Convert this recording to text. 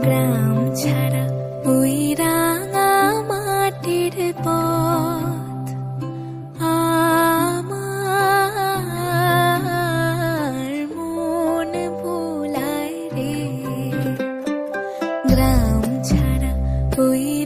গ্রাম ছাড়া ওই রাঙা মাটির পথ আমার মন ভোলায় রে। গ্রাম ছাড়া ওই